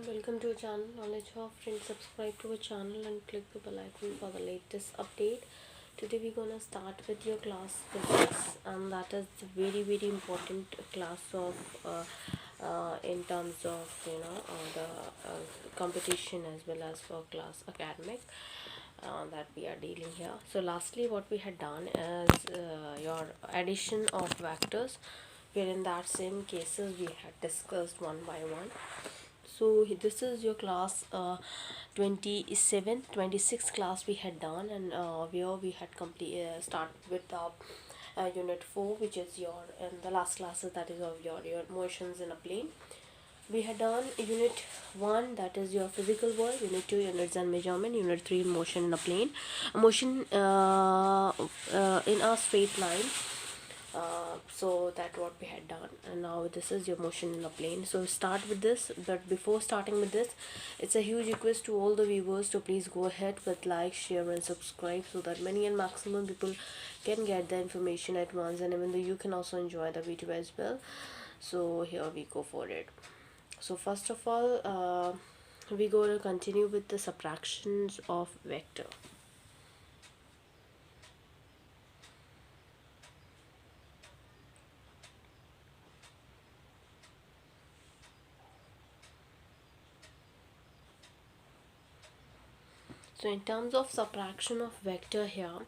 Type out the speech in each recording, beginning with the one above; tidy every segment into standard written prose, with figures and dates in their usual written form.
welcome to our channel Knowledge of Friends. Subscribe to our channel and click the bell icon for the latest update. Today we're gonna start with your class physics, and that is the very important class of in terms of the competition as well as for class academic that we are dealing here. So lastly what we had done is your addition of vectors, where in that same cases we had discussed one by one. So this is your class 26 class we had done, and where we had complete start with the unit 4, which is your, and the last classes, that is of your motions in a plane. We had done unit 1, that is your physical world, unit 2 units and measurement, unit 3 motion in a plane, motion in a straight line. So that what we had done, and now this is your motion in a plane. So start with this, but before starting with this, it's a huge request to all the viewers to please go ahead with like, share and subscribe, so that many and maximum people can get the information at once, and even though you can also enjoy the video as well. So here we go for it. So first of all, we go to continue with the subtractions of vector. So in terms of subtraction of vector here,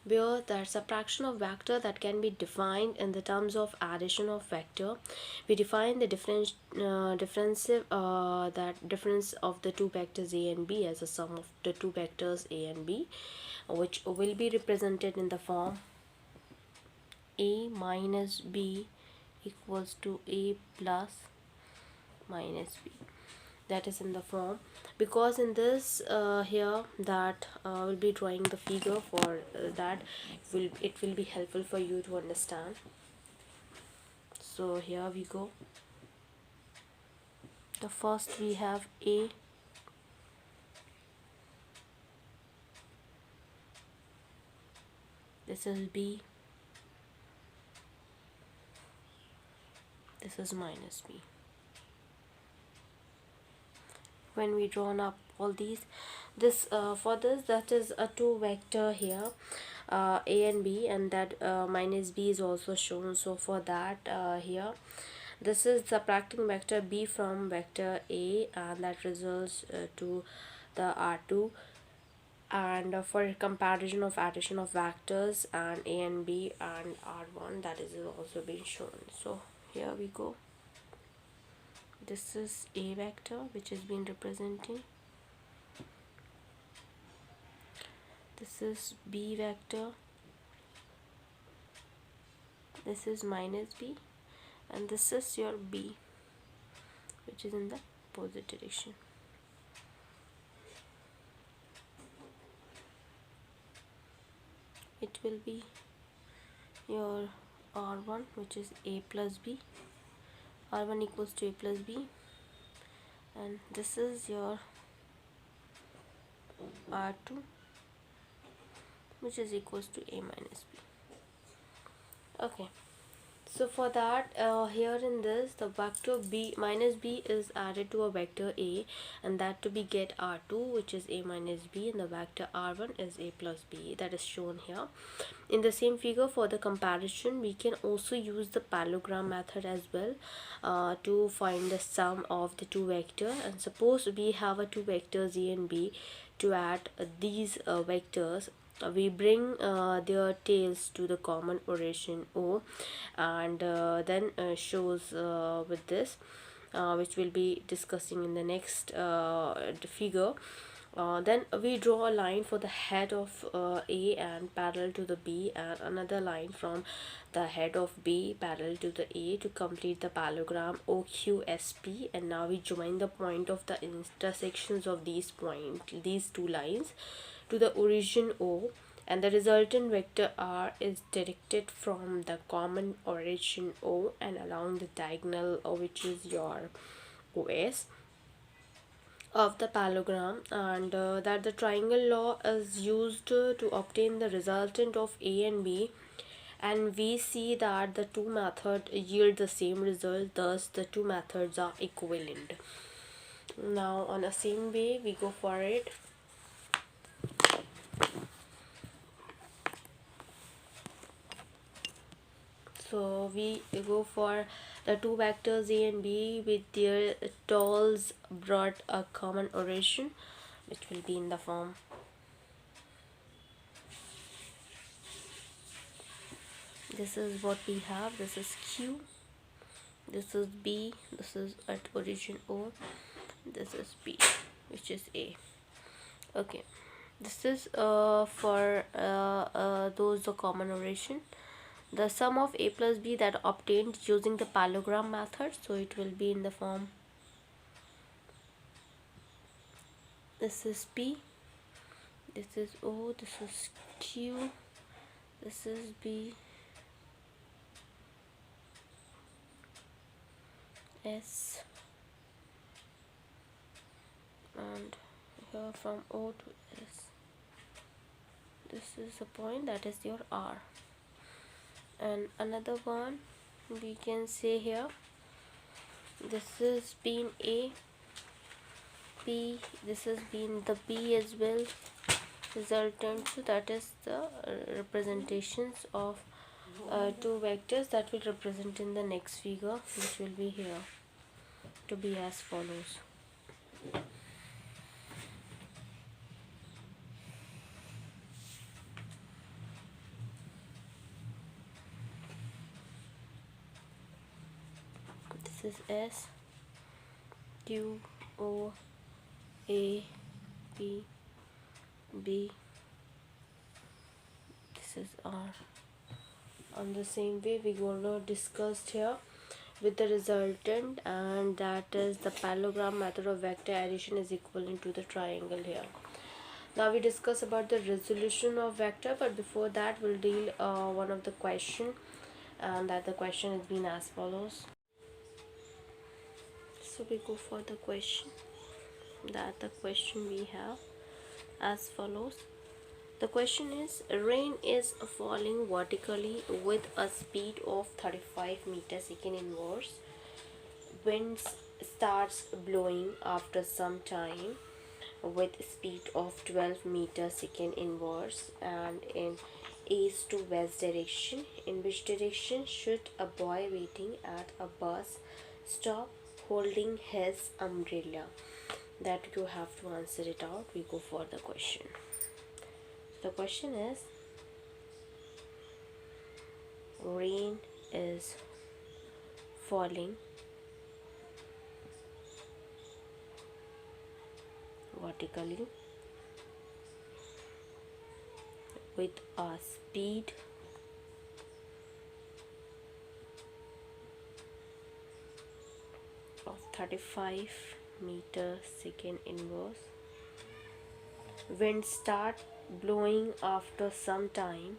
where that subtraction of vector that can be defined in the terms of addition of vector, we define the difference of the two vectors a and b as a sum of the two vectors a and b, which will be represented in the form a minus b equals to a plus minus b. That is in the form, because in this here that will be drawing the figure for that it will be helpful for you to understand. So here we go. The first we have a, this is b, this is minus b. When we drawn up all these, this for this, that is a two vector here, a and b, and that minus b is also shown. So for that here, this is subtracting vector b from vector a, and that results to the r2. And for comparison of addition of vectors and a and b and r1, that is also been shown. So here we go. This is a vector which has been representing, this is b vector, this is minus b, and this is your b, which is in the opposite direction. It will be your r1, which is a plus b, r1 equals to a plus b, and this is your r2, which is equals to a minus b. Okay, so for that here in this, the vector b minus b is added to a vector a, and that to be get r2, which is a minus b, and the vector r1 is a plus b. That is shown here in the same figure. For the comparison, we can also use the parallelogram method as well to find the sum of the two vectors. And suppose we have a two vectors a and b. To add these vectors, we bring their tails to the common origin O, and then shows with this, which we'll be discussing in the next figure. Then we draw a line for the head of A and parallel to the B, and another line from the head of B parallel to the A to complete the parallelogram OQSP. And now we join the point of the intersections of these two lines to the origin O, and the resultant vector r is directed from the common origin O and along the diagonal, which is your OS of the parallelogram, and that the triangle law is used to obtain the resultant of A and B, and we see that the two methods yield the same result, thus the two methods are equivalent. Now on the same way we go for it. So we go for the two vectors A and B with their tolls brought a common origin, which will be in the form this is what we have. This is Q, this is B, this is at origin O, this is B, which is A. Okay, this is for those the common origin. The sum of A plus B that obtained using the parallelogram method, so it will be in the form this is P, this is O, this is Q, this is B, S, and here from O to S, this is a point, that is your R. And another one we can say here, this is being A, P, this is being the B as well, resultant. So that is the representations of two vectors that will represent in the next figure, which will be here to be as follows. This is S, Q, O, A, P, B, this is R. On the same way we gonna discussed here with the resultant, and that is the parallelogram method of vector addition is equivalent to the triangle here. Now we discuss about the resolution of vector, but before that we'll deal one of the question, and that the question has been as follows. So we go for the question, that the question we have as follows. The question is, rain is falling vertically with a speed of 35 meters second inverse. Wind starts blowing after some time with speed of 12 meters second inverse and in east to west direction. In which direction should a boy waiting at a bus stop holding his umbrella? That you have to answer it out. We go for the question. The question is, rain is falling vertically with a speed of 35 meters second inverse. Wind start blowing after some time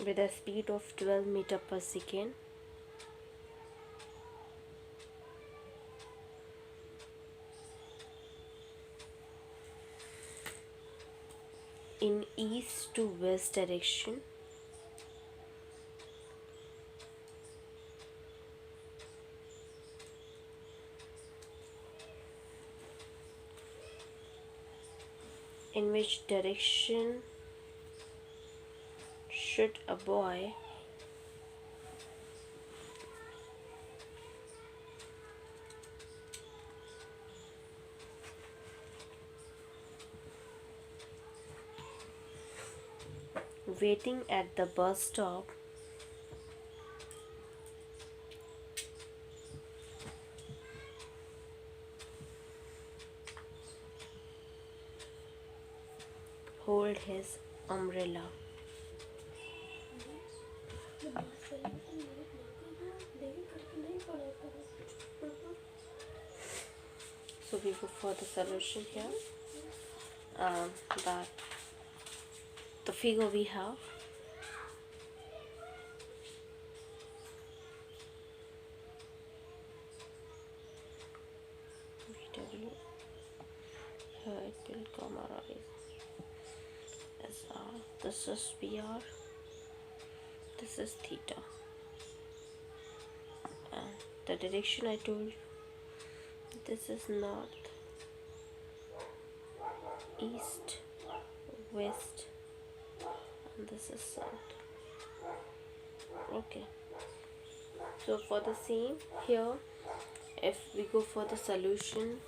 with a speed of 12 meters per second. In east to west direction. In which direction should a boy waiting at the bus stop hold his umbrella? So we go for the solution here. That the figure we have, comma rise as r. This is br, this is theta, and the direction I told you, this is north, east, west, and this is south. Okay, so for the same here, if we go for the solution,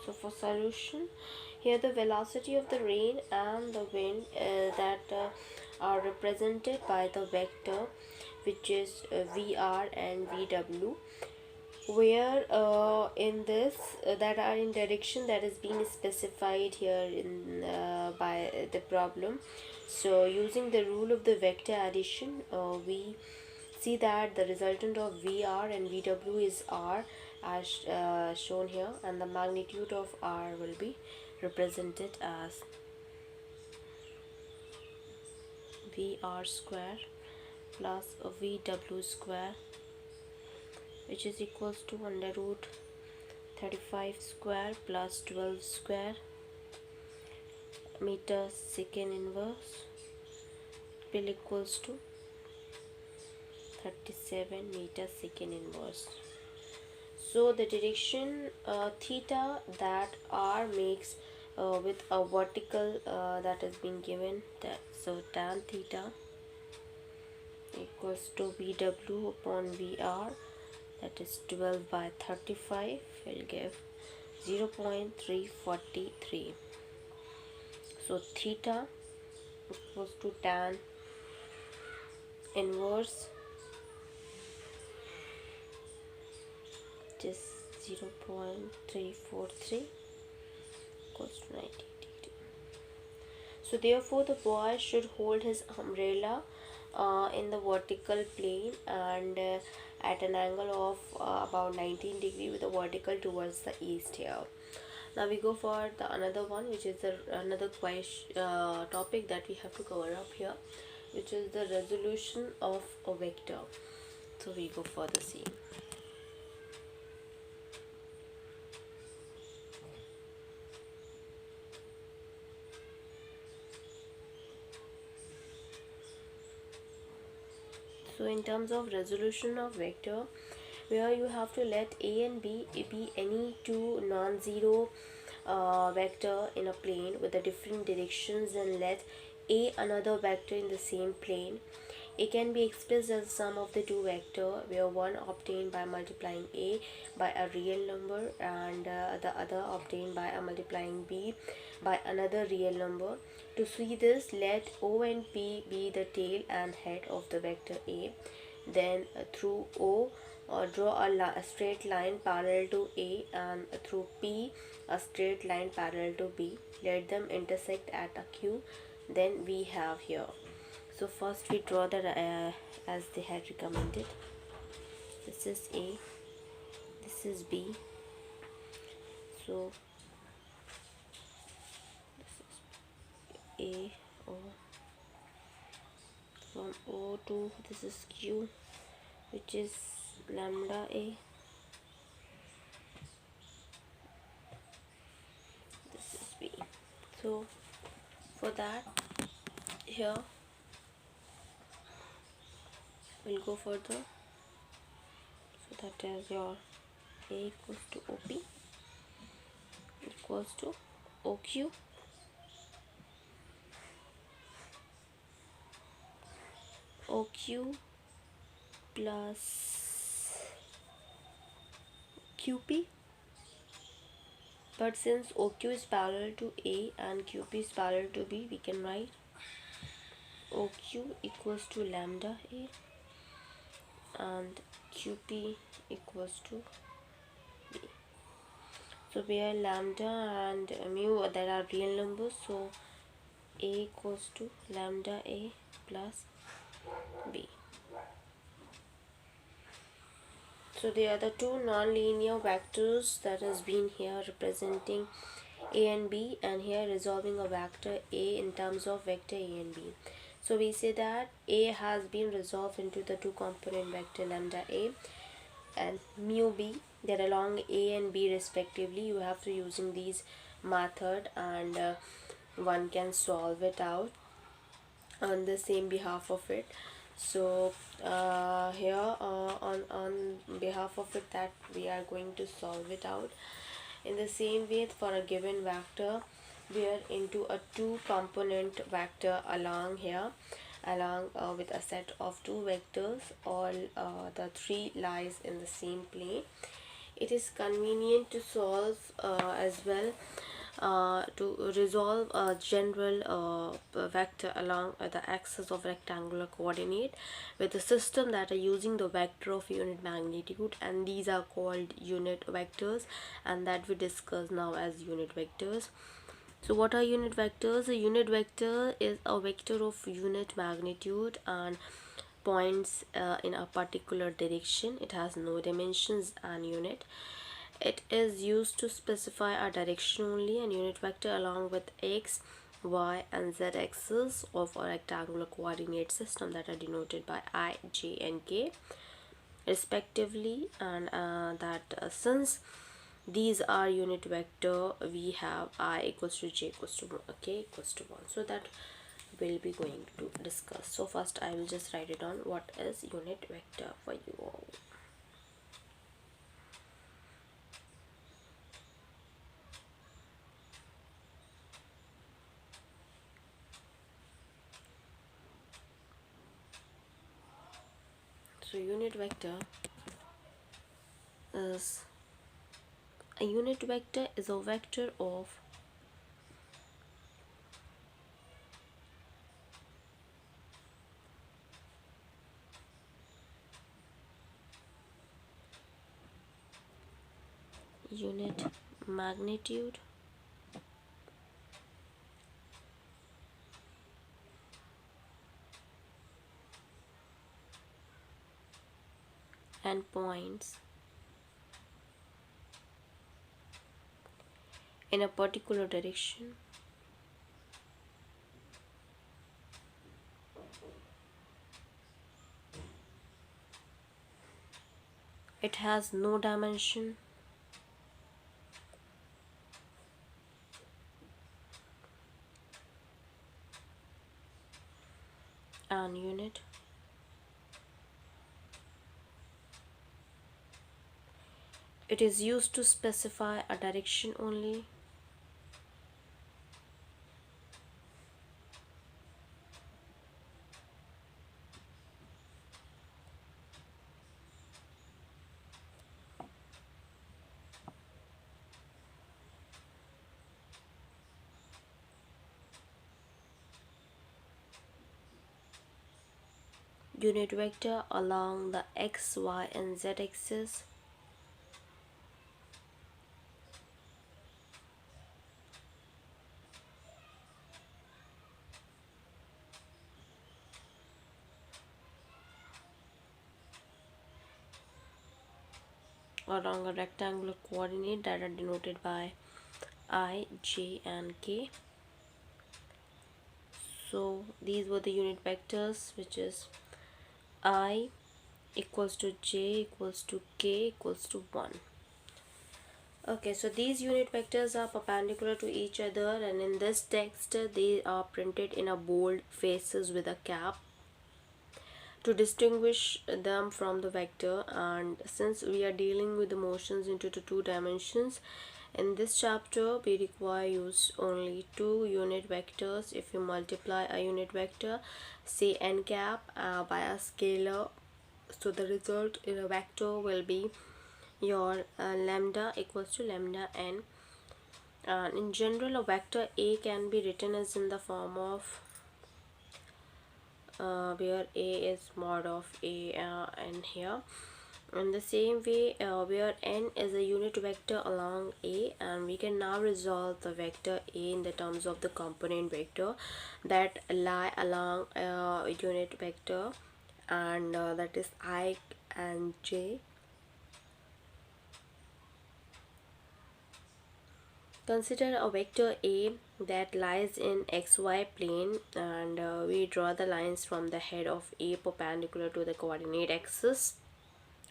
so for solution here, the velocity of the rain and the wind are represented by the vector, which is vr and vw, where in this that are in direction that is being specified here in by the problem. So using the rule of the vector addition, we see that the resultant of vr and vw is r, as shown here, and the magnitude of r will be represented as vr square plus vw square, which is equals to under root 35 square plus 12 square meter second inverse will equals to 37 meter second inverse. So the direction theta that r makes with a vertical that has been given, that so tan theta equals to vw upon vr, that is 12 by 35 will give 0.343. so theta equals to tan inverse, just 0.343 equals to 90 degree. So therefore the boy should hold his umbrella in the vertical plane and at an angle of about 19 degree with a vertical towards the east here. Now we go for the another one, which is another question topic that we have to cover up here, which is the resolution of a vector. So we go for the same. So in terms of resolution of vector, where you have to let a and b be any two non-zero vector in a plane with the different directions, and let a another vector in the same plane. A can be expressed as the sum of the two vector, where one obtained by multiplying a by a real number and the other obtained by multiplying b by another real number. To see this, let o and p be the tail and head of the vector a. Then through o draw a straight line parallel to a, and through p a straight line parallel to b. Let them intersect at a q. Then we have here, so first we draw the as they had recommended. This is a, this is b. So this is a, o, from o to this is q, which is lambda a. This is b. So for that, here we'll go further. So that is your a equals to op equals to oq plus qp. But since OQ is parallel to A and QP is parallel to B, we can write OQ equals to lambda A and QP equals to B. So where lambda and mu that are real numbers, so A equals to lambda A plus B. So there are the two non-linear vectors that has been here representing a and b, and here resolving a vector a in terms of vector a and b. So we say that a has been resolved into the two component vector lambda a and mu b that along A and B respectively, you have to using these method, and one can solve it out on the same behalf of it. So here on behalf of it, that we are going to solve it out in the same way. For a given vector, we are into a two component vector along here, along with a set of two vectors. All the three lies in the same plane. It is convenient to solve as well, to resolve a general vector along the axis of rectangular coordinate with a system that are using the vector of unit magnitude, and these are called unit vectors, and that we discuss now as unit vectors. So what are unit vectors? A unit vector is a vector of unit magnitude and points in a particular direction. It has no dimensions and unit. It is used to specify a direction only. And unit vector along with x, y and z axis of a rectangular coordinate system that are denoted by I, j and k respectively. And since these are unit vector, we have I equals to j equals to 1, k equals to 1. So that we'll be going to discuss. So first I will just write it on what is unit vector for you all. So unit vector is a vector of unit magnitude and points in a particular direction. It has no dimension and unit. It is used to specify a direction only. Unit vector along the x, y and z axis. Along a rectangular coordinate that are denoted by I, j and k. So these were the unit vectors, which is I equals to j equals to k equals to 1. Okay, so these unit vectors are perpendicular to each other, and in this text they are printed in a bold faces with a cap to distinguish them from the vector. And since we are dealing with the motions into the two dimensions, in this chapter we require use only two unit vectors. If you multiply a unit vector, say n cap, by a scalar, so the result in a vector will be your lambda equals to lambda n. And in general, a vector A can be written as in the form of where A is mod of A and here. In the same way, where n is a unit vector along A, and we can now resolve the vector A in the terms of the component vector that lie along a unit vector, and that is I and j. Consider a vector A that lies in xy plane, and we draw the lines from the head of A perpendicular to the coordinate axis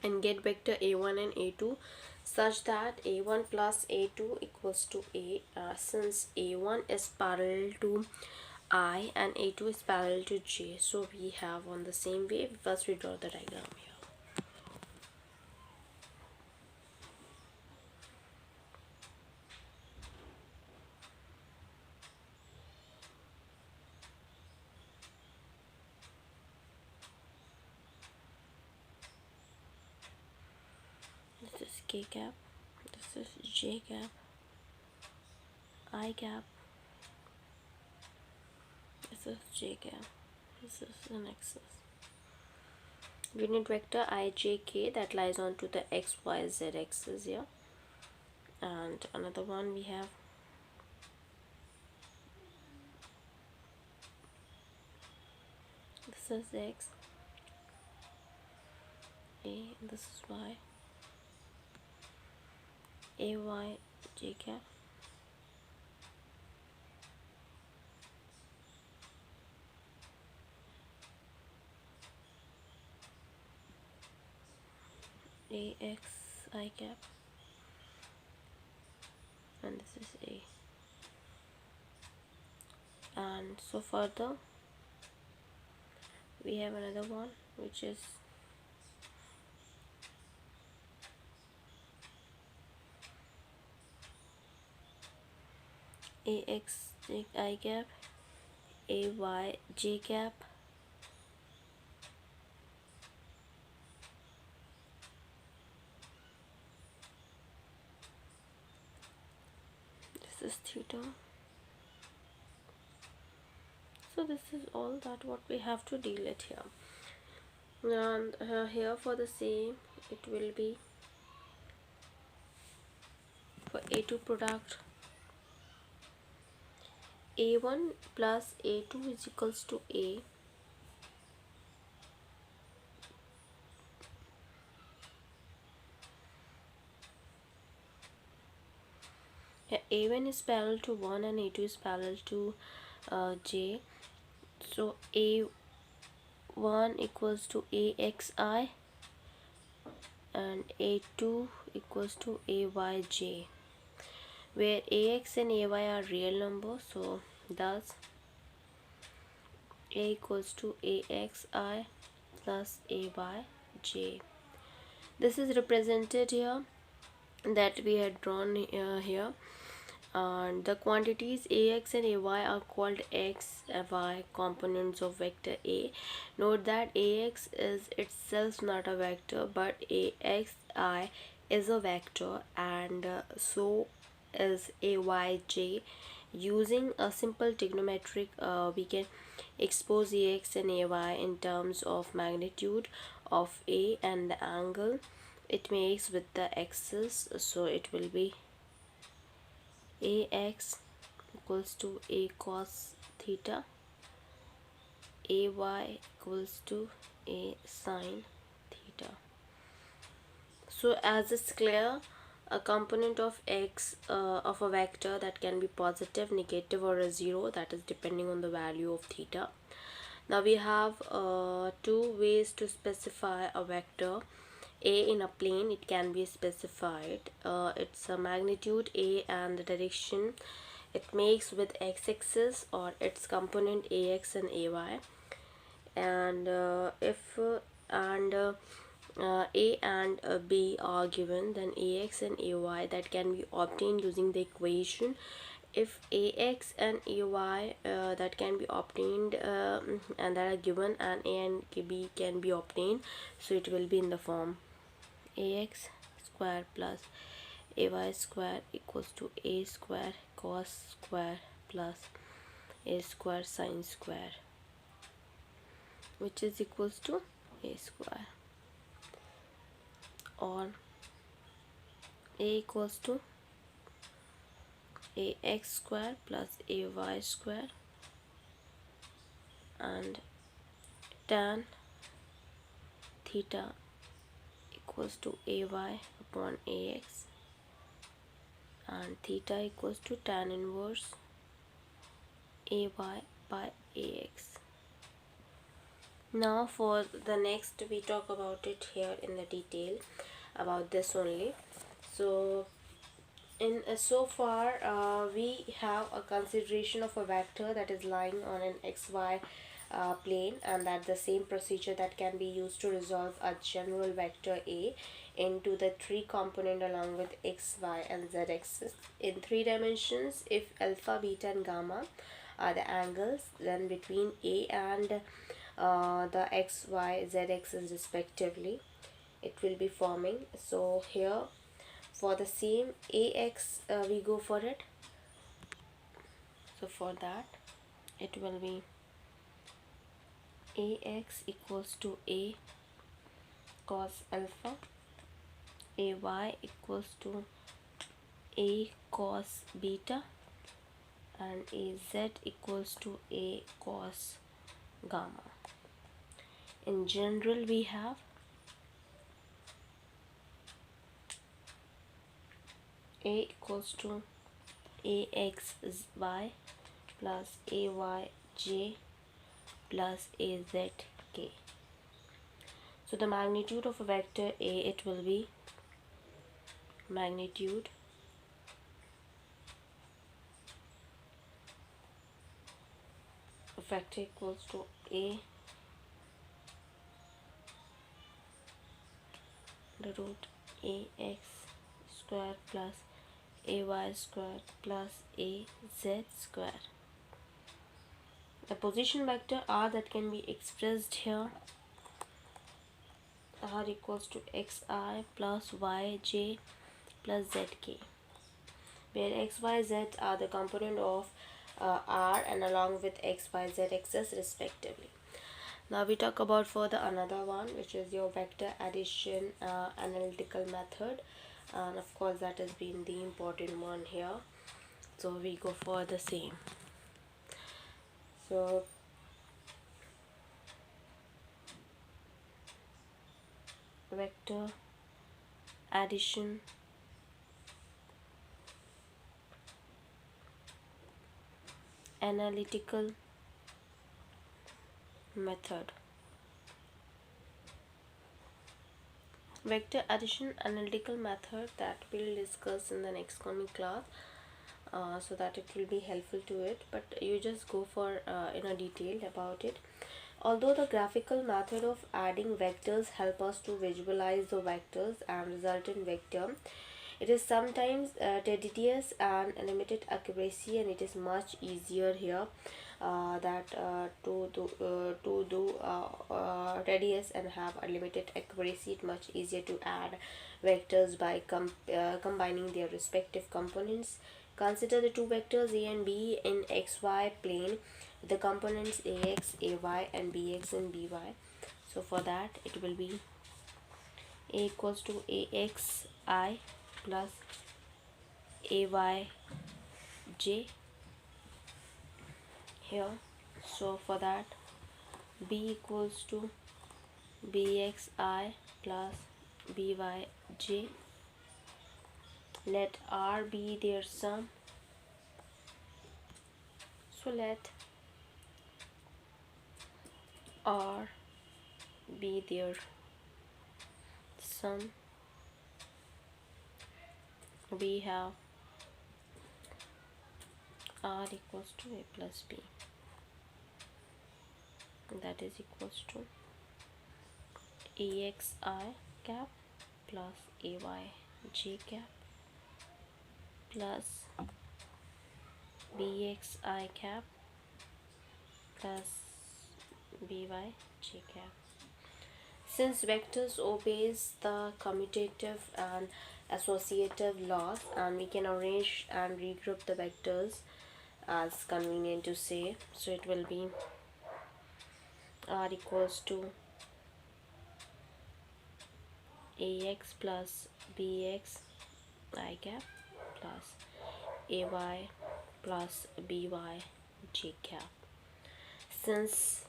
and get vector A1 and A2. such that a1 plus a2 equals to a, since a1 is parallel to I and a2 is parallel to j. So we have on the same way. First we draw the diagram here. This is k cap, this is j cap, I cap, this is j cap, this is an axis. Unit vector ijk that lies onto the xyz axis here, and another one we have this is x, a, this is y, ay j cap, ax I cap, and this is a. And so further we have another one which is ax I cap, ay j cap, this is theta. So this is all that what we have to deal it here. And here for the same it will be for a2 product a1 plus a2 is equals to a, a1 is parallel to 1 and a2 is parallel to j. So a1 equals to axi and a2 equals to ayj, where ax and ay are real numbers. So thus a equals to axi plus ayj. This is represented here that we had drawn here, and the quantities ax and ay are called x, y components of vector a. Note that ax is itself not a vector, but axi is a vector, and so is ayj. Using a simple trigonometric, we can expose ax and ay in terms of magnitude of a and the angle it makes with the axis. So it will be ax equals to a cos theta, ay equals to a sin theta. So as it's clear, a component of x of a vector that can be positive, negative, or a zero, that is depending on the value of theta. Now we have two ways to specify a vector a in a plane. It can be specified, it's a magnitude a and the direction it makes with x-axis or its component ax and ay. And if a and b are given, then ax and ay that can be obtained using the equation. If ax and ay that can be obtained and that are given, and a and b can be obtained, so it will be in the form ax square plus ay square equals to a square cos square plus a square sin square, which is equals to a square, or a equals to ax square plus ay square and tan theta equals to ay upon ax, and theta equals to tan inverse ay by ax. Now for the next, we talk about it here in the detail about this only. So in so far we have a consideration of a vector that is lying on an xy plane, and that the same procedure that can be used to resolve a general vector A into the three component along with x, y and z axis in three dimensions. If alpha, beta and gamma are the angles, then between A and the x, y, z axis respectively, it will be forming. So here for the same ax, we go for it. So for that it will be ax equals to a cos alpha, ay equals to a cos beta, and az equals to a cos gamma. In general we have a equals to axy plus ayj plus azk. So the magnitude of a vector A, it will be magnitude of vector equals to A the root ax square plus ay square plus az square. The position vector r that can be expressed here, r equals to xi plus yj plus zk, where x, y, z are the component of r and along with x, y, z axis respectively. Now we talk about further another one, which is your vector addition analytical method, and of course that has been the important one here. So we go for the same. So vector addition analytical method. Vector addition analytical method that we'll discuss in the next coming class, so that it will be helpful to it, but you just go for in a detail about it. Although the graphical method of adding vectors help us to visualize the vectors and resultant vector, it is sometimes tedious and limited accuracy, and it is much easier here to do tedious and have a limited accuracy. It's much easier to add vectors by combining their respective components. Consider the two vectors a and b in xy plane, the components ax, ay and bx and by. So for that it will be a equals to axi plus ayj here. So for that b equals to bxi plus byj. Let r be their sum. So let r be their sum. We have r equals to a plus b, that is equals to axi cap plus ayj cap plus bxi cap plus byj cap. Since vectors obeys the commutative and associative laws, and we can arrange and regroup the vectors as convenient to say, so it will be r equals to ax plus bx I cap plus ay plus by j cap. Since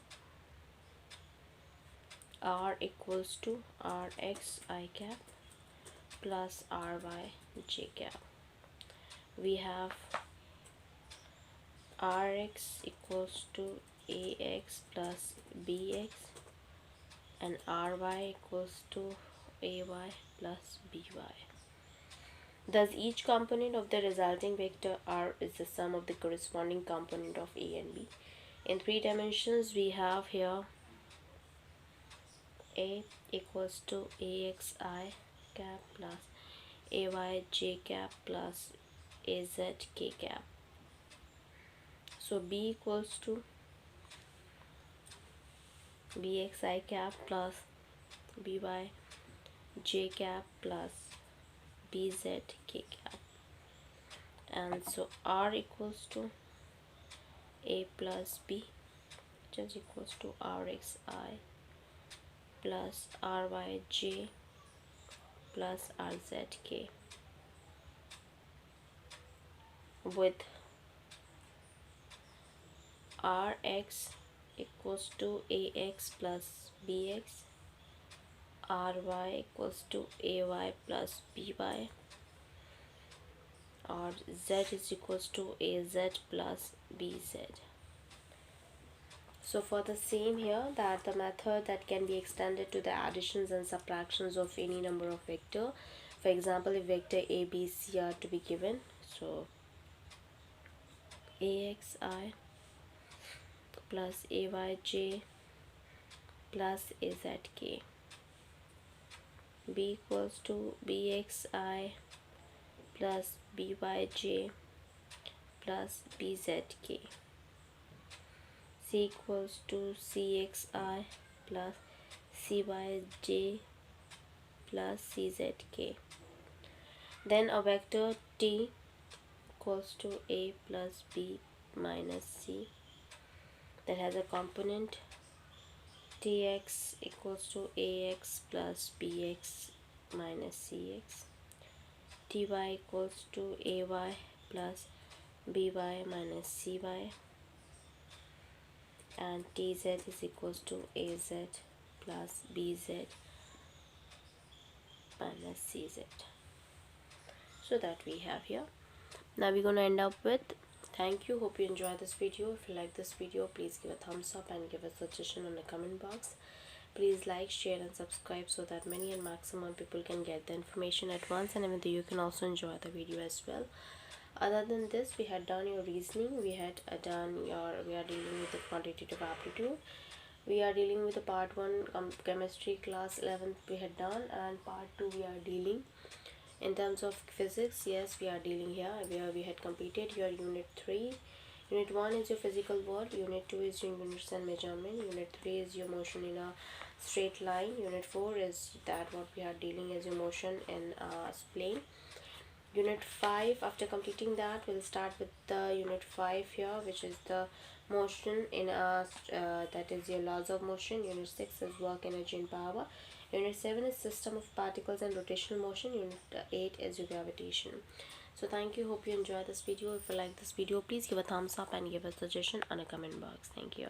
r equals to rx I cap plus ry j cap, we have rx equals to ax plus bx and ry equals to ay plus by. Thus, each component of the resulting vector R is the sum of the corresponding component of A and B. In 3 dimensions, we have here A equals to AXI cap plus AYJ cap plus AZK cap. So B equals to BXI cap plus BYJ cap plus BZK cap. And so R equals to A plus B, which is equals to RXI plus RYJ plus RZK, with Rx equals to AX plus BX, Ry equals to AY plus BY, or Z is equals to AZ plus BZ. So for the same here, that the method that can be extended to the additions and subtractions of any number of vector. For example, if vector A, B, C are to be given, so AXI plus AYJ plus AZK, B equals to BXI plus BYJ plus BZK, C equals to CXI plus CYJ plus CZK. Then a vector T equals to A plus B minus C that has a component Tx equals to Ax plus Bx minus Cx, Ty equals to Ay plus By minus Cy, and Tz is equals to Az plus Bz minus Cz. So that we have here. Now we're gonna end up with thank you. Hope you enjoyed this video. If you like this video, please give a thumbs up and give a suggestion in the comment box. Please like, share and subscribe so that many and maximum people can get the information at once, and even though you can also enjoy the video as well. Other than this, we had done your reasoning, we are dealing with the quantitative aptitude, we are dealing with the part 1 chemistry class 11th we had done, and part 2 we are dealing in terms of physics. Yes, we are dealing here where we had completed your unit 3. Unit 1 is your physical world, unit 2 is your units and measurement, unit 3 is your motion in a straight line, unit 4 is that what we are dealing as your motion in a plane. Unit 5, after completing that, we'll start with the unit 5 here, which is the motion in a that is your laws of motion. Unit 6 is work, energy and power. Unit 7 is system of particles and rotational motion. Unit 8 is your gravitation. So thank you, hope you enjoyed this video. If you like this video, please give a thumbs up and give a suggestion on a comment box. Thank you.